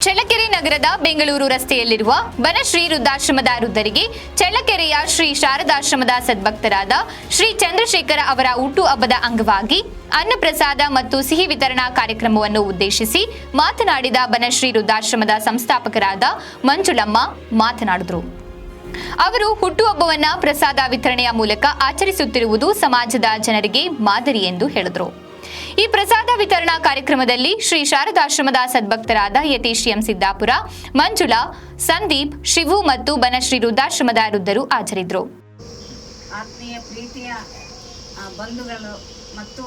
ಚಳ್ಳಕೆರೆ ನಗರದ ಬೆಂಗಳೂರು ರಸ್ತೆಯಲ್ಲಿರುವ ಬನಶ್ರೀ ವೃದ್ಧಾಶ್ರಮದ ವೃದ್ಧರಿಗೆ ಚಳ್ಳಕೆರೆಯ ಶ್ರೀ ಶಾರದಾಶ್ರಮದ ಸದ್ಭಕ್ತರಾದ ಶ್ರೀ ಚಂದ್ರಶೇಖರ ಅವರ ಹುಟ್ಟುಹಬ್ಬದ ಅಂಗವಾಗಿ ಅನ್ನಪ್ರಸಾದ ಮತ್ತು ಸಿಹಿ ವಿತರಣಾ ಕಾರ್ಯಕ್ರಮವನ್ನು ಉದ್ದೇಶಿಸಿ ಮಾತನಾಡಿದ ಬನಶ್ರೀ ವೃದ್ಧಾಶ್ರಮದ ಸಂಸ್ಥಾಪಕರಾದ ಮಂಜುಳಮ್ಮ ಮಾತನಾಡಿದರು. ಅವರು ಹುಟ್ಟುಹಬ್ಬವನ್ನ ಪ್ರಸಾದ ವಿತರಣೆಯ ಮೂಲಕ ಆಚರಿಸುತ್ತಿರುವುದು ಸಮಾಜದ ಜನರಿಗೆ ಮಾದರಿ ಎಂದು ಹೇಳಿದರು. ಈ ಪ್ರಸಾದ ವಿತರಣಾ ಕಾರ್ಯಕ್ರಮದಲ್ಲಿ ಶ್ರೀ ಶಾರದಾಶ್ರಮದ ಸದ್ಭಕ್ತರಾದ ಯತೀಶ್ ಎಂ ಸಿದ್ದಾಪುರ, ಮಂಜುಳಾ, ಸಂದೀಪ್, ಶಿವು ಮತ್ತು ಬನಶ್ರೀ ವೃದ್ಧಾಶ್ರಮದ ವೃದ್ಧರು ಹಾಜರಿದ್ದರು. ಆತ್ಮೀಯ ಪ್ರೀತಿಯ ಬಂಧುಗಳು ಮತ್ತು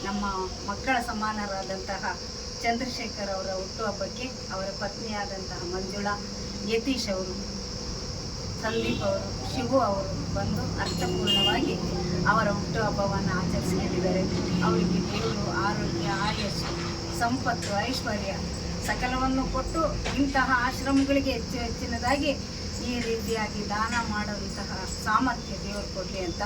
ನಮ್ಮ ಮಕ್ಕಳ ಸಮಾನರಾದಂತಹ ಚಂದ್ರಶೇಖರ್ ಅವರ ಹುಟ್ಟುಹಬ್ಬಕ್ಕೆ ಅವರ ಪತ್ನಿಯಾದಂತಹ ಮಂಜುಳಾ, ಯತೀಶ್ ಅವರು, ಸಂದೀಪ್ ಅವರು, ಶಿವು ಅವರು ಬಂದು ಅರ್ಥಪೂರ್ಣವಾಗಿ ಅವರ ಹುಟ್ಟುಹಬ್ಬವನ್ನು ಆಚರಿಸಿಕೊಂಡಿದ್ದಾರೆ. ಅವರಿಗೆ ದೇವರು ಆರೋಗ್ಯ, ಆಯಸ್ಸು, ಸಂಪತ್ತು, ಐಶ್ವರ್ಯ ಸಕಲವನ್ನು ಕೊಟ್ಟು ಇಂತಹ ಆಶ್ರಮಗಳಿಗೆ ಹೆಚ್ಚಿನದಾಗಿ ಈ ರೀತಿಯಾಗಿ ದಾನ ಮಾಡುವಂತಹ ಸಾಮರ್ಥ್ಯ ದೇವರು ಕೊಡಲಿ ಅಂತ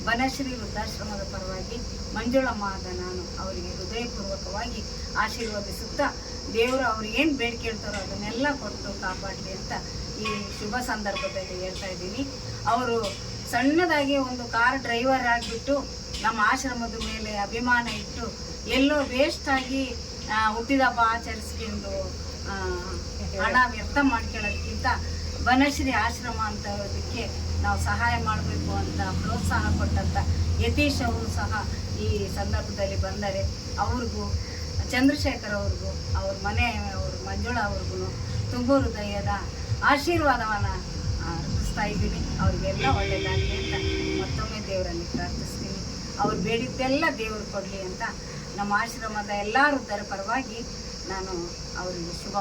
ಬನಶ್ರೀ ವೃದ್ಧಾಶ್ರಮದ ಪರವಾಗಿ ಮಂಜುಳಮ್ಮ ಆದ ನಾನು ಅವರಿಗೆ ಹೃದಯಪೂರ್ವಕವಾಗಿ ಆಶೀರ್ವದಿಸುತ್ತಾ ದೇವರು ಅವ್ರಿಗೇನು ಬೇಡಿಕೆ ಹೇಳ್ತಾರೋ ಅದನ್ನೆಲ್ಲ ಕೊಟ್ಟು ಕಾಪಾಡಲಿ ಅಂತ ಈ ಶುಭ ಸಂದರ್ಭದಲ್ಲಿ ಹೇಳ್ತಾ ಇದ್ದೀನಿ. ಅವರು ಸಣ್ಣದಾಗಿ ಒಂದು ಕಾರ್ ಡ್ರೈವರ್ ಆಗಿಬಿಟ್ಟು ನಮ್ಮ ಆಶ್ರಮದ ಮೇಲೆ ಅಭಿಮಾನ ಇಟ್ಟು ಎಲ್ಲೋ ವೇಸ್ಟಾಗಿ ಹುಟ್ಟಿದ ಹಬ್ಬ ಆಚರಿಸ್ಕೊಂಡು ಹಣ ವ್ಯರ್ಥ ಮಾಡ್ಕೊಳ್ಳೋದಕ್ಕಿಂತ ಬನಶ್ರೀ ಆಶ್ರಮ ಅಂತದಕ್ಕೆ ನಾವು ಸಹಾಯ ಮಾಡಬೇಕು ಅಂತ ಪ್ರೋತ್ಸಾಹ ಕೊಟ್ಟಂಥ ಯತೀಶ್ ಅವರು ಸಹ ಈ ಸಂದರ್ಭದಲ್ಲಿ ಬಂದರೆ ಅವ್ರಿಗೂ, ಚಂದ್ರಶೇಖರ್ ಅವ್ರಿಗೂ, ಅವ್ರ ಮನೆಯವರು ಮಂಜುಳಾ ಅವ್ರಿಗೂ ತುಂಬ ಹೃದಯದ ಆಶೀರ್ವಾದವನ್ನು ಅರ್ಪಿಸ್ತಾ ಇದ್ದೀನಿ. ಅವ್ರಿಗೆಲ್ಲ ಒಳ್ಳೆಯದಾಗಲಿ ಅಂತ ಮತ್ತೊಮ್ಮೆ ದೇವರಲ್ಲಿ ಪ್ರಾರ್ಥಿಸ್ತೀನಿ. ಅವ್ರು ಬೇಡಿದ್ದೆಲ್ಲ ದೇವರು ಕೊಡಲಿ ಅಂತ ನಮ್ಮ ಆಶ್ರಮದ ಎಲ್ಲ ವೃದ್ಧರ ಪರವಾಗಿ ನಾನು ಅವರಿಗೆ ಶುಭ